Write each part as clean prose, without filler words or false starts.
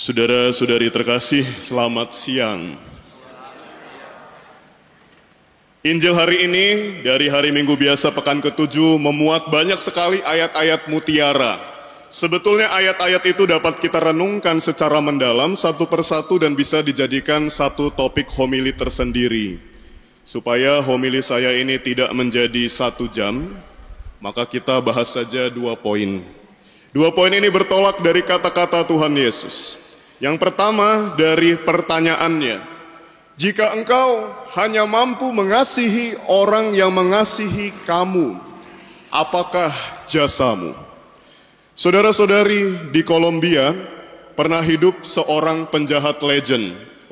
Saudara-saudari terkasih, selamat siang. Injil hari ini dari hari Minggu biasa pekan ke-7 memuat banyak sekali ayat-ayat mutiara. Sebetulnya ayat-ayat itu dapat kita renungkan secara mendalam satu persatu dan bisa dijadikan satu topik homili tersendiri. Supaya homili saya ini tidak menjadi 1 jam, maka kita bahas saja 2 poin. 2 poin ini bertolak dari kata-kata Tuhan Yesus. Yang pertama dari pertanyaannya, jika engkau hanya mampu mengasihi orang yang mengasihi kamu, apakah jasamu? Saudara-saudari, di Kolombia pernah hidup seorang penjahat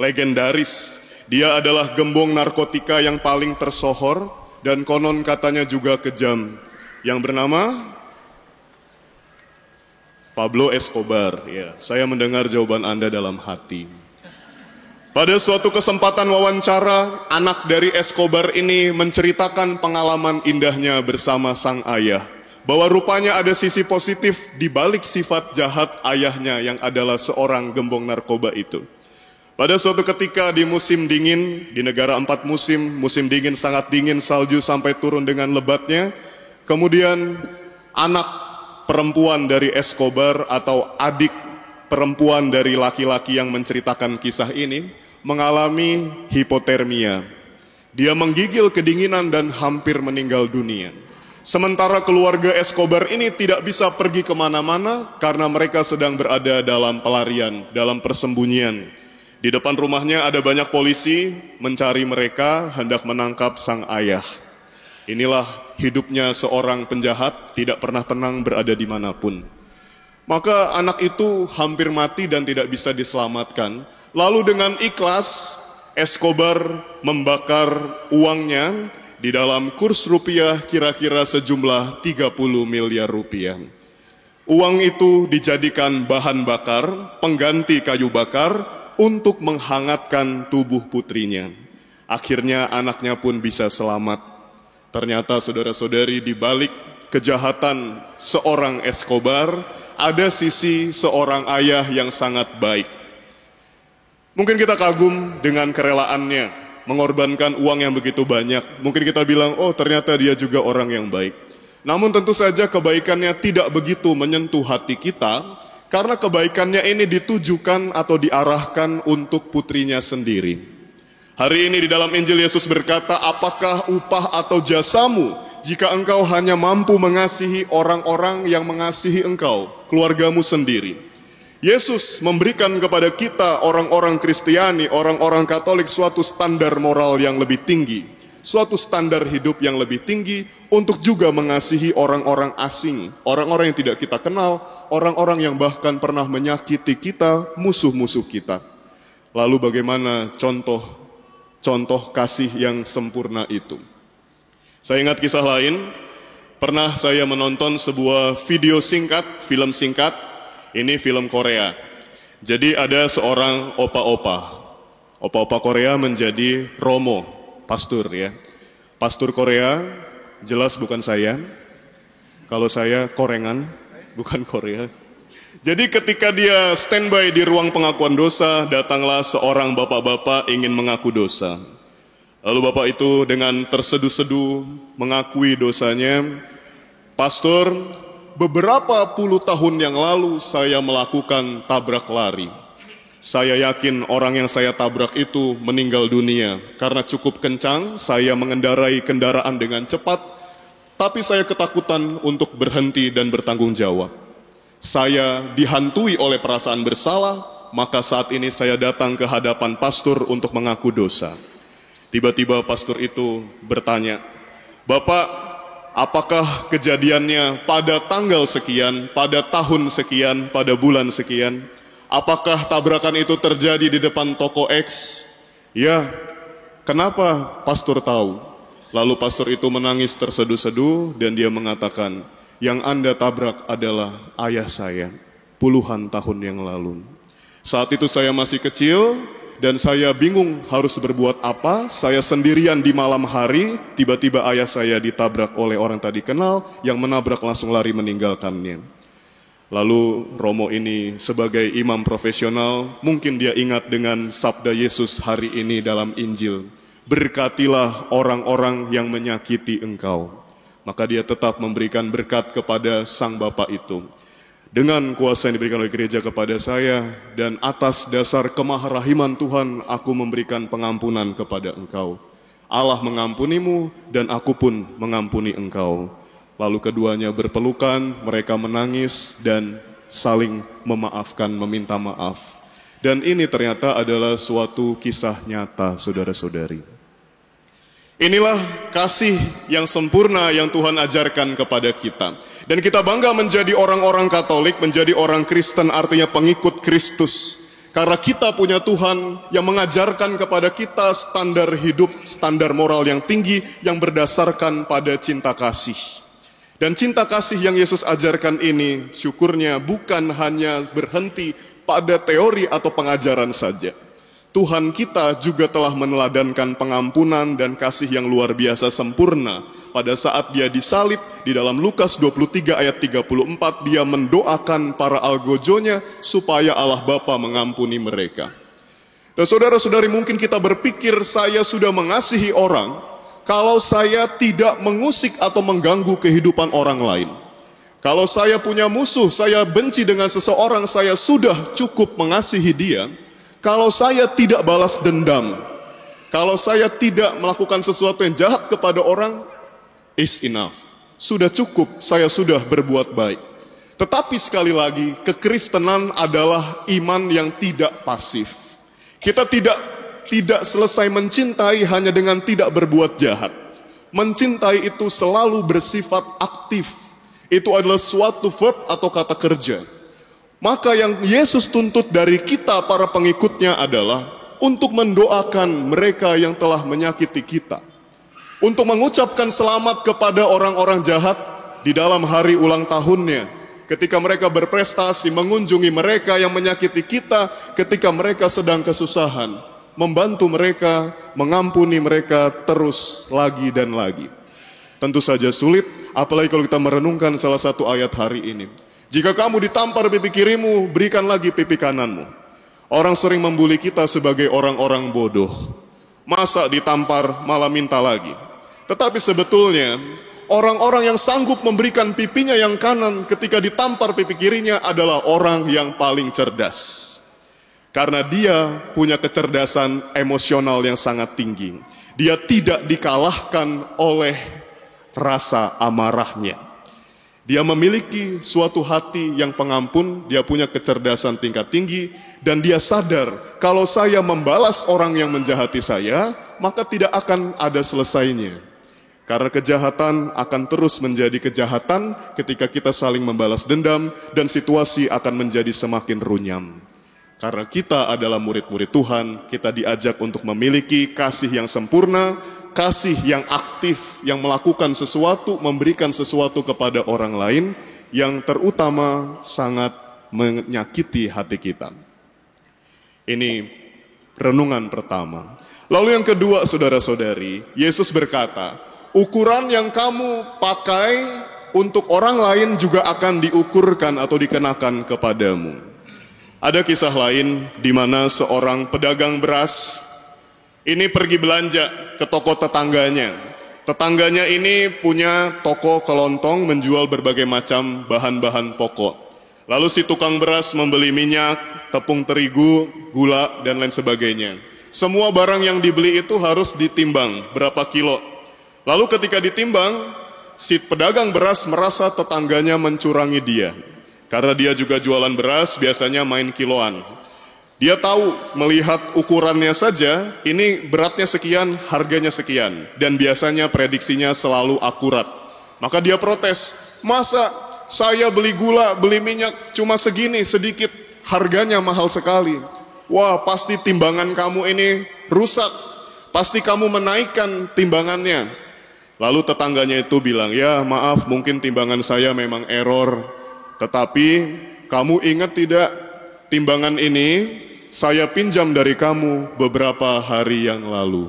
legendaris. Dia adalah gembong narkotika yang paling tersohor dan konon katanya juga kejam, yang bernama Pablo Escobar. Ya, saya mendengar jawaban Anda dalam hati. Pada suatu kesempatan wawancara, anak dari Escobar ini menceritakan pengalaman indahnya bersama sang ayah, bahwa rupanya ada sisi positif di balik sifat jahat ayahnya yang adalah seorang gembong narkoba itu. Pada suatu ketika di musim dingin, di negara 4 musim, musim dingin sangat dingin, salju sampai turun dengan lebatnya, kemudian anak perempuan dari Escobar atau adik perempuan dari laki-laki yang menceritakan kisah ini mengalami hipotermia. Dia menggigil kedinginan dan hampir meninggal dunia. Sementara keluarga Escobar ini tidak bisa pergi kemana-mana karena mereka sedang berada dalam pelarian, dalam persembunyian. Di depan rumahnya ada banyak polisi mencari mereka, hendak menangkap sang ayah. Inilah hidupnya seorang penjahat, tidak pernah tenang berada dimanapun. Maka anak itu hampir mati dan tidak bisa diselamatkan. Lalu dengan ikhlas, Escobar membakar uangnya di dalam kurs rupiah kira-kira sejumlah 30 miliar rupiah. Uang itu dijadikan bahan bakar, pengganti kayu bakar untuk menghangatkan tubuh putrinya. Akhirnya anaknya pun bisa selamat. Ternyata saudara-saudari, di balik kejahatan seorang Escobar ada sisi seorang ayah yang sangat baik. Mungkin kita kagum dengan kerelaannya mengorbankan uang yang begitu banyak. Mungkin kita bilang, oh ternyata dia juga orang yang baik. Namun tentu saja kebaikannya tidak begitu menyentuh hati kita, karena kebaikannya ini ditujukan atau diarahkan untuk putrinya sendiri. Hari ini di dalam Injil Yesus berkata, apakah upah atau jasamu jika engkau hanya mampu mengasihi orang-orang yang mengasihi engkau, keluargamu sendiri. Yesus memberikan kepada kita orang-orang Kristiani, orang-orang Katolik suatu standar moral yang lebih tinggi, suatu standar hidup yang lebih tinggi untuk juga mengasihi orang-orang asing, orang-orang yang tidak kita kenal, orang-orang yang bahkan pernah menyakiti kita, musuh-musuh kita. Lalu bagaimana contoh kasih yang sempurna itu? Saya ingat kisah lain, pernah saya menonton sebuah video singkat, film singkat, ini film Korea. Jadi ada seorang opa-opa Korea menjadi romo, pastor ya. Pastor Korea, jelas bukan saya, kalau saya korengan, bukan Korea. Jadi ketika dia standby di ruang pengakuan dosa, datanglah seorang bapak-bapak ingin mengaku dosa. Lalu bapak itu dengan terseduh-seduh mengakui dosanya, Pastor, beberapa puluh tahun yang lalu saya melakukan tabrak lari. Saya yakin orang yang saya tabrak itu meninggal dunia karena cukup kencang saya mengendarai kendaraan dengan cepat, tapi saya ketakutan untuk berhenti dan bertanggung jawab. Saya dihantui oleh perasaan bersalah, maka saat ini saya datang ke hadapan pastor untuk mengaku dosa. Tiba-tiba pastor itu bertanya, Bapak, apakah kejadiannya pada tanggal sekian, pada tahun sekian, pada bulan sekian? Apakah tabrakan itu terjadi di depan toko X? Ya, kenapa pastor tahu? Lalu pastor itu menangis terseduh-seduh dan dia mengatakan, yang Anda tabrak adalah ayah saya puluhan tahun yang lalu. Saat itu saya masih kecil dan saya bingung harus berbuat apa. Saya sendirian di malam hari, tiba-tiba ayah saya ditabrak oleh orang tadi kenal yang menabrak langsung lari meninggalkannya. Lalu Romo ini sebagai imam profesional, mungkin dia ingat dengan sabda Yesus hari ini dalam Injil. Berkatilah orang-orang yang menyakiti engkau. Maka dia tetap memberikan berkat kepada sang Bapa itu. Dengan kuasa yang diberikan oleh gereja kepada saya, dan atas dasar kemaharahiman Tuhan, aku memberikan pengampunan kepada engkau. Allah mengampunimu dan aku pun mengampuni engkau. Lalu keduanya berpelukan, mereka menangis dan saling memaafkan, meminta maaf. Dan ini ternyata adalah suatu kisah nyata, saudara-saudari. Inilah kasih yang sempurna yang Tuhan ajarkan kepada kita. Dan kita bangga menjadi orang-orang Katolik, menjadi orang Kristen, artinya pengikut Kristus. Karena kita punya Tuhan yang mengajarkan kepada kita standar hidup, standar moral yang tinggi, yang berdasarkan pada cinta kasih. Dan cinta kasih yang Yesus ajarkan ini, syukurnya bukan hanya berhenti pada teori atau pengajaran saja. Tuhan kita juga telah meneladankan pengampunan dan kasih yang luar biasa sempurna. Pada saat dia disalib, di dalam Lukas 23 ayat 34, dia mendoakan para algojonya supaya Allah Bapa mengampuni mereka. Dan saudara-saudari, mungkin kita berpikir saya sudah mengasihi orang, kalau saya tidak mengusik atau mengganggu kehidupan orang lain. Kalau saya punya musuh, saya benci dengan seseorang, saya sudah cukup mengasihi dia. Kalau saya tidak balas dendam, kalau saya tidak melakukan sesuatu yang jahat kepada orang, is enough. Sudah cukup, saya sudah berbuat baik. Tetapi sekali lagi, kekristenan adalah iman yang tidak pasif. Kita tidak selesai mencintai hanya dengan tidak berbuat jahat. Mencintai itu selalu bersifat aktif. Itu adalah suatu verb atau kata kerja. Maka yang Yesus tuntut dari kita para pengikutnya adalah untuk mendoakan mereka yang telah menyakiti kita. Untuk mengucapkan selamat kepada orang-orang jahat di dalam hari ulang tahunnya. Ketika mereka berprestasi, mengunjungi mereka yang menyakiti kita ketika mereka sedang kesusahan. Membantu mereka, mengampuni mereka terus lagi dan lagi. Tentu saja sulit, apalagi kalau kita merenungkan salah satu ayat hari ini. Jika kamu ditampar pipi kirimu, berikan lagi pipi kananmu. Orang sering membuli kita sebagai orang-orang bodoh. Masa ditampar malah minta lagi. Tetapi sebetulnya orang-orang yang sanggup memberikan pipinya yang kanan ketika ditampar pipi kirinya adalah orang yang paling cerdas. Karena dia punya kecerdasan emosional yang sangat tinggi. Dia tidak dikalahkan oleh rasa amarahnya. Dia memiliki suatu hati yang pengampun, dia punya kecerdasan tingkat tinggi, dan dia sadar kalau saya membalas orang yang menjahati saya, maka tidak akan ada selesainya. Karena kejahatan akan terus menjadi kejahatan ketika kita saling membalas dendam, dan situasi akan menjadi semakin runyam. Karena kita adalah murid-murid Tuhan, kita diajak untuk memiliki kasih yang sempurna, kasih yang aktif, yang melakukan sesuatu, memberikan sesuatu kepada orang lain, yang terutama sangat menyakiti hati kita. Ini renungan pertama. Lalu yang kedua, saudara-saudari, Yesus berkata, ukuran yang kamu pakai untuk orang lain juga akan diukurkan atau dikenakan kepadamu. Ada kisah lain di mana seorang pedagang beras ini pergi belanja ke toko tetangganya. Tetangganya ini punya toko kelontong menjual berbagai macam bahan-bahan pokok. Lalu si tukang beras membeli minyak, tepung terigu, gula, dan lain sebagainya. Semua barang yang dibeli itu harus ditimbang berapa kilo. Lalu ketika ditimbang, si pedagang beras merasa tetangganya mencurangi dia. Karena dia juga jualan beras, biasanya main kiloan. Dia tahu, melihat ukurannya saja, ini beratnya sekian, harganya sekian. Dan biasanya prediksinya selalu akurat. Maka dia protes, masa saya beli gula, beli minyak cuma segini, sedikit, harganya mahal sekali. Wah, pasti timbangan kamu ini rusak. Pasti kamu menaikkan timbangannya. Lalu tetangganya itu bilang, ya maaf mungkin timbangan saya memang error. Tetapi kamu ingat tidak, timbangan ini saya pinjam dari kamu beberapa hari yang lalu.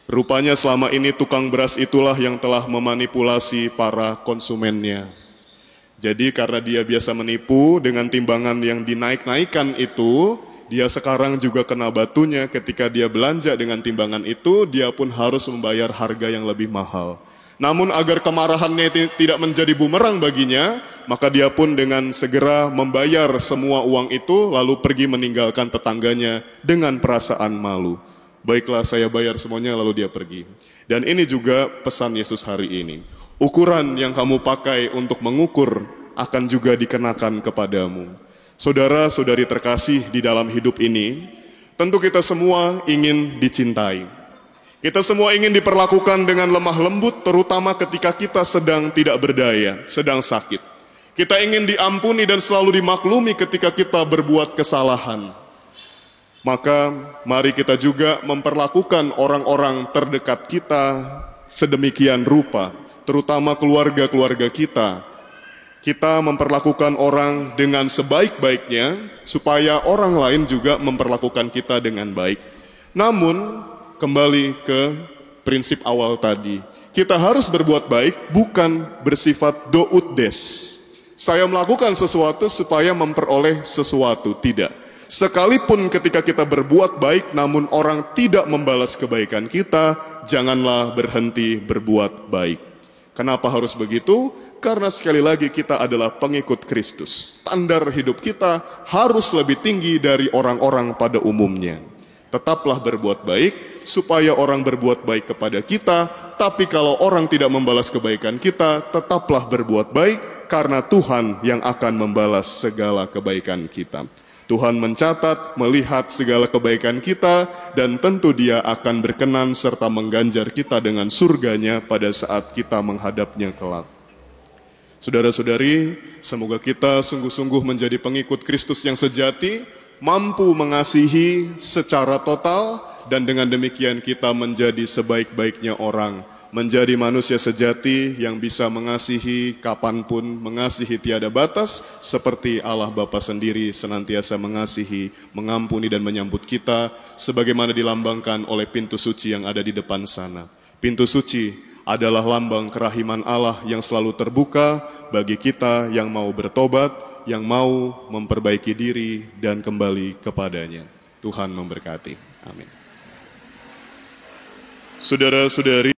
Rupanya selama ini tukang beras itulah yang telah memanipulasi para konsumennya. Jadi karena dia biasa menipu dengan timbangan yang dinaik-naikkan itu, dia sekarang juga kena batunya ketika dia belanja dengan timbangan itu, dia pun harus membayar harga yang lebih mahal. Namun agar kemarahannya tidak menjadi bumerang baginya, maka dia pun dengan segera membayar semua uang itu, lalu pergi meninggalkan tetangganya dengan perasaan malu. Baiklah, saya bayar semuanya, lalu dia pergi. Dan ini juga pesan Yesus hari ini. Ukuran yang kamu pakai untuk mengukur akan juga dikenakan kepadamu. Saudara-saudari terkasih di dalam hidup ini, tentu kita semua ingin dicintai. Kita semua ingin diperlakukan dengan lemah lembut, terutama ketika kita sedang tidak berdaya, sedang sakit. Kita ingin diampuni dan selalu dimaklumi ketika kita berbuat kesalahan. Maka mari kita juga memperlakukan orang-orang terdekat kita sedemikian rupa, terutama keluarga-keluarga kita. Kita memperlakukan orang dengan sebaik-baiknya, supaya orang lain juga memperlakukan kita dengan baik. Namun, kembali ke prinsip awal tadi, kita harus berbuat baik bukan bersifat do'uddes. Saya melakukan sesuatu supaya memperoleh sesuatu, tidak. Sekalipun ketika kita berbuat baik namun orang tidak membalas kebaikan kita, janganlah berhenti berbuat baik. Kenapa harus begitu? Karena sekali lagi kita adalah pengikut Kristus. Standar hidup kita harus lebih tinggi dari orang-orang pada umumnya. Tetaplah berbuat baik supaya orang berbuat baik kepada kita, tapi kalau orang tidak membalas kebaikan kita, tetaplah berbuat baik karena Tuhan yang akan membalas segala kebaikan kita. Tuhan mencatat, melihat segala kebaikan kita, dan tentu Dia akan berkenan serta mengganjar kita dengan surganya pada saat kita menghadapnya kelak. Saudara-saudari, semoga kita sungguh-sungguh menjadi pengikut Kristus yang sejati, mampu mengasihi secara total, dan dengan demikian kita menjadi sebaik-baiknya orang, menjadi manusia sejati yang bisa mengasihi kapanpun, mengasihi tiada batas, seperti Allah Bapa sendiri senantiasa mengasihi, mengampuni dan menyambut kita, sebagaimana dilambangkan oleh pintu suci yang ada di depan sana. Pintu suci adalah lambang kerahiman Allah yang selalu terbuka bagi kita yang mau bertobat, yang mau memperbaiki diri dan kembali kepadanya. Tuhan memberkati. Amin. Saudara-saudari,